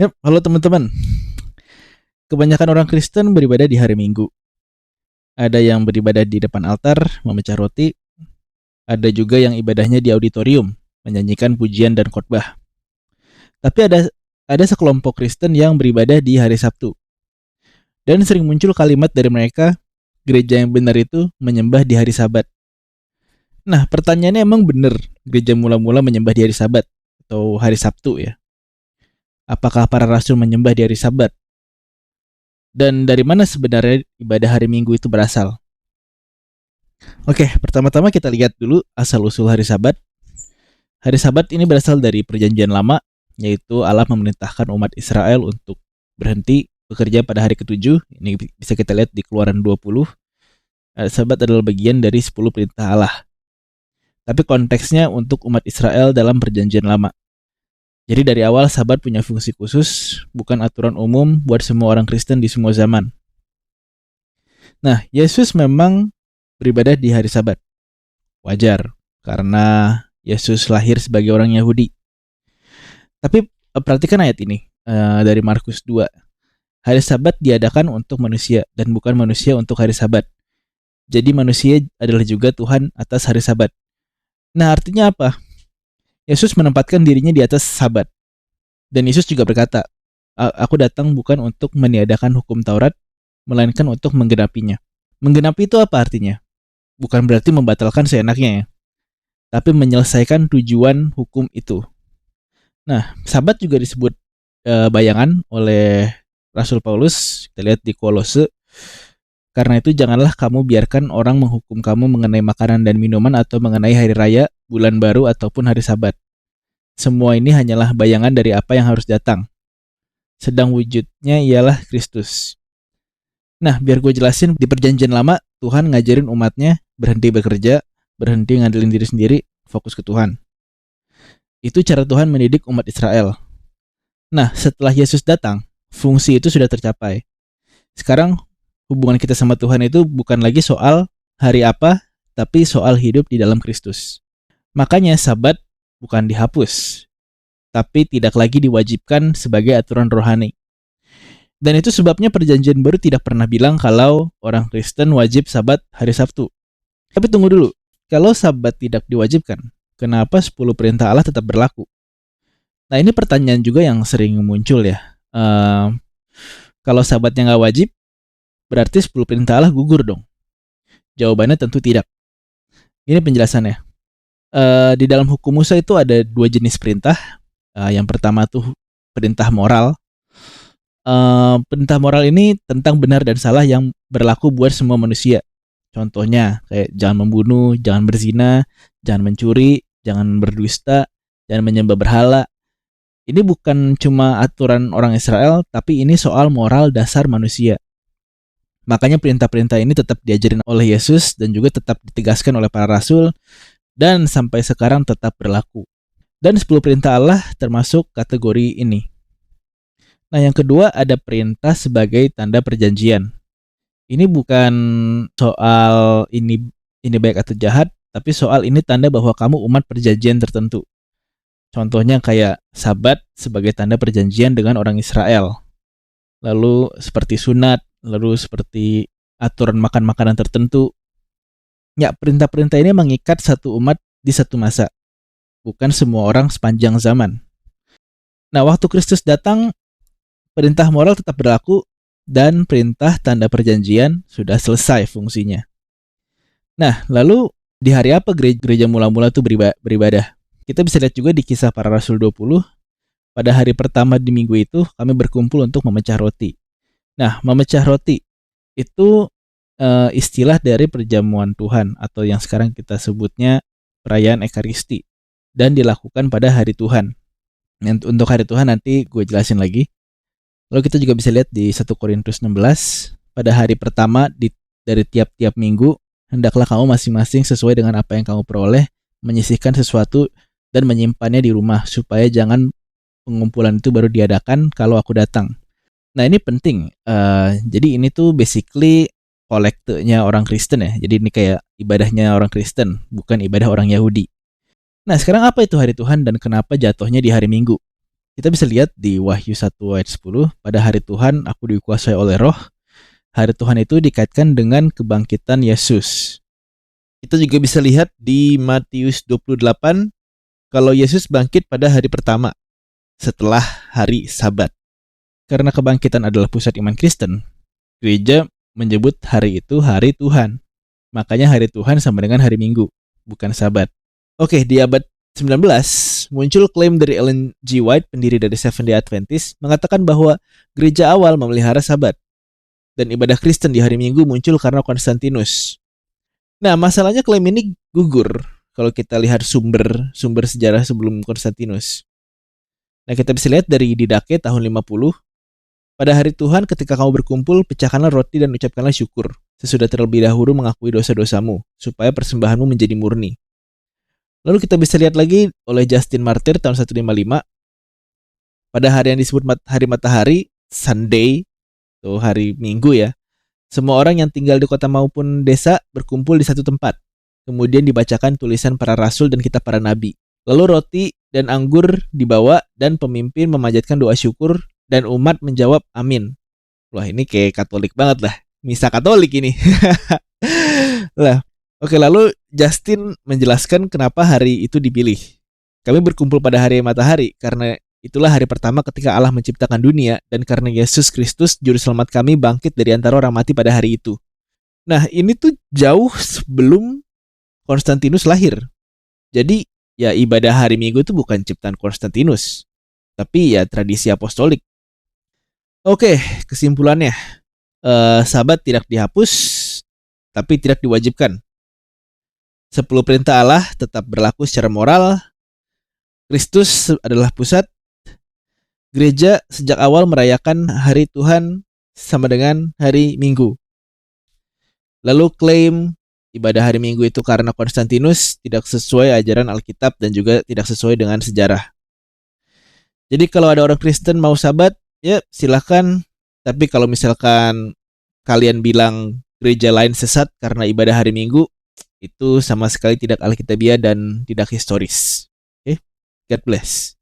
Yap, halo teman-teman. Kebanyakan orang Kristen beribadah di hari Minggu. Ada yang beribadah di depan altar, memecah roti. Ada juga yang ibadahnya di auditorium, menyanyikan pujian dan khotbah. Tapi ada sekelompok Kristen yang beribadah di hari Sabtu. Dan sering muncul kalimat dari mereka, gereja yang benar itu menyembah di hari Sabat. Nah, pertanyaannya emang benar gereja mula-mula menyembah di hari Sabat atau hari Sabtu ya? Apakah para rasul menyembah di hari Sabat? Dan dari mana sebenarnya ibadah hari Minggu itu berasal? Oke, pertama-tama kita lihat dulu asal-usul hari Sabat. Hari Sabat ini berasal dari Perjanjian Lama, yaitu Allah memerintahkan umat Israel untuk berhenti bekerja pada hari ketujuh. Ini bisa kita lihat di Keluaran 20. Hari Sabat adalah bagian dari 10 perintah Allah. Tapi konteksnya untuk umat Israel dalam Perjanjian Lama. Jadi dari awal Sabat punya fungsi khusus, bukan aturan umum buat semua orang Kristen di semua zaman. Nah, Yesus memang beribadah di hari Sabat. Wajar, karena Yesus lahir sebagai orang Yahudi. Tapi perhatikan ayat ini dari Markus 2. Hari Sabat diadakan untuk manusia dan bukan manusia untuk hari Sabat. Jadi manusia adalah juga Tuhan atas hari Sabat. Nah, artinya apa? Yesus menempatkan dirinya di atas Sabat. Dan Yesus juga berkata, aku datang bukan untuk meniadakan hukum Taurat, melainkan untuk menggenapinya. Menggenapi itu apa artinya? Bukan berarti membatalkan seenaknya ya, tapi menyelesaikan tujuan hukum itu. Nah, Sabat juga disebut bayangan oleh Rasul Paulus. Kita lihat di Kolose. Karena itu janganlah kamu biarkan orang menghukum kamu mengenai makanan dan minuman atau mengenai hari raya, bulan baru ataupun hari Sabat. Semua ini hanyalah bayangan dari apa yang harus datang. Sedang wujudnya ialah Kristus. Nah, biar gue jelasin, di Perjanjian Lama Tuhan ngajarin umatnya berhenti bekerja, berhenti ngandelin diri sendiri, fokus ke Tuhan. Itu cara Tuhan mendidik umat Israel. Nah, setelah Yesus datang, fungsi itu sudah tercapai. Sekarang hubungan kita sama Tuhan itu bukan lagi soal hari apa, tapi soal hidup di dalam Kristus. Makanya Sabat bukan dihapus, tapi tidak lagi diwajibkan sebagai aturan rohani. Dan itu sebabnya Perjanjian Baru tidak pernah bilang kalau orang Kristen wajib Sabat hari Sabtu. Tapi tunggu dulu, kalau Sabat tidak diwajibkan, kenapa 10 perintah Allah tetap berlaku? Nah, ini pertanyaan juga yang sering muncul ya. Kalau Sabatnya nggak wajib, berarti 10 perintah Allah gugur dong? Jawabannya tentu tidak. Ini penjelasannya. Di dalam hukum Musa itu ada 2 jenis perintah. Yang pertama tuh perintah moral. Perintah moral ini tentang benar dan salah yang berlaku buat semua manusia. Contohnya kayak jangan membunuh, jangan berzina, jangan mencuri, jangan berdusta, jangan menyembah berhala. Ini bukan cuma aturan orang Israel, tapi ini soal moral dasar manusia. Makanya perintah-perintah ini tetap diajarin oleh Yesus dan juga tetap ditegaskan oleh para rasul dan sampai sekarang tetap berlaku. Dan 10 perintah Allah termasuk kategori ini. Nah, yang kedua ada perintah sebagai tanda perjanjian. Ini bukan soal ini baik atau jahat, tapi soal ini tanda bahwa kamu umat perjanjian tertentu. Contohnya kayak Sabat sebagai tanda perjanjian dengan orang Israel. Lalu seperti sunat, lalu seperti aturan makan makanan tertentu. Ya, perintah-perintah ini mengikat satu umat di satu masa, bukan semua orang sepanjang zaman. Nah, waktu Kristus datang, perintah moral tetap berlaku dan perintah tanda perjanjian sudah selesai fungsinya. Nah, lalu di hari apa gereja mula-mula itu beribadah? Kita bisa lihat juga di Kisah Para Rasul 20. Pada hari pertama di minggu itu, kami berkumpul untuk memecah roti. Nah, memecah roti itu istilah dari perjamuan Tuhan atau yang sekarang kita sebutnya perayaan Ekaristi dan dilakukan pada hari Tuhan. Untuk hari Tuhan nanti gue jelasin lagi. Lalu kita juga bisa lihat di 1 Korintus 16, pada hari pertama dari tiap-tiap minggu, hendaklah kamu masing-masing sesuai dengan apa yang kamu peroleh, menyisihkan sesuatu dan menyimpannya di rumah, supaya jangan pengumpulan itu baru diadakan kalau aku datang. Nah, ini penting. Jadi ini tuh basically kolektenya orang Kristen ya. Jadi ini kayak ibadahnya orang Kristen, bukan ibadah orang Yahudi. Nah, sekarang apa itu hari Tuhan dan kenapa jatuhnya di hari Minggu? Kita bisa lihat di Wahyu 1 ayat 10, pada hari Tuhan aku dikuasai oleh roh. Hari Tuhan itu dikaitkan dengan kebangkitan Yesus. Kita juga bisa lihat di Matius 28, kalau Yesus bangkit pada hari pertama, setelah hari Sabat. Karena kebangkitan adalah pusat iman Kristen, gereja menyebut hari itu hari Tuhan. Makanya hari Tuhan sama dengan hari Minggu, bukan Sabat. Oke, di abad 19, muncul klaim dari Ellen G. White, pendiri dari Seventh-day Adventist, mengatakan bahwa gereja awal memelihara Sabat. Dan ibadah Kristen di hari Minggu muncul karena Konstantinus. Nah, masalahnya klaim ini gugur kalau kita lihat sumber sejarah sebelum Konstantinus. Nah, kita bisa lihat dari Didache tahun 50. Pada hari Tuhan ketika kamu berkumpul, pecahkanlah roti dan ucapkanlah syukur. Sesudah terlebih dahulu mengakui dosa-dosamu, supaya persembahanmu menjadi murni. Lalu kita bisa lihat lagi oleh Justin Martyr tahun 155. Pada hari yang disebut hari matahari, Sunday, atau hari Minggu ya, semua orang yang tinggal di kota maupun desa berkumpul di satu tempat. Kemudian dibacakan tulisan para rasul dan kitab para nabi. Lalu roti dan anggur dibawa dan pemimpin memanjatkan doa syukur dan umat menjawab amin. Wah, ini kayak Katolik banget lah. Misa Katolik ini. Lah, oke, lalu Justin menjelaskan kenapa hari itu dipilih. Kami berkumpul pada hari matahari karena itulah hari pertama ketika Allah menciptakan dunia dan karena Yesus Kristus juru selamat kami bangkit dari antara orang mati pada hari itu. Nah, ini tuh jauh sebelum Konstantinus lahir. Jadi, ya ibadah hari Minggu itu bukan ciptaan Konstantinus, tapi ya tradisi apostolik. Oke, kesimpulannya, Sabat tidak dihapus, tapi tidak diwajibkan. 10 perintah Allah tetap berlaku secara moral. Kristus adalah pusat. Gereja sejak awal merayakan hari Tuhan sama dengan hari Minggu. Lalu klaim ibadah hari Minggu itu karena Konstantinus tidak sesuai ajaran Alkitab dan juga tidak sesuai dengan sejarah. Jadi kalau ada orang Kristen mau Sabat, ya silahkan. Tapi kalau misalkan kalian bilang gereja lain sesat karena ibadah hari Minggu, itu sama sekali tidak alkitabiah dan tidak historis. Okay? God bless.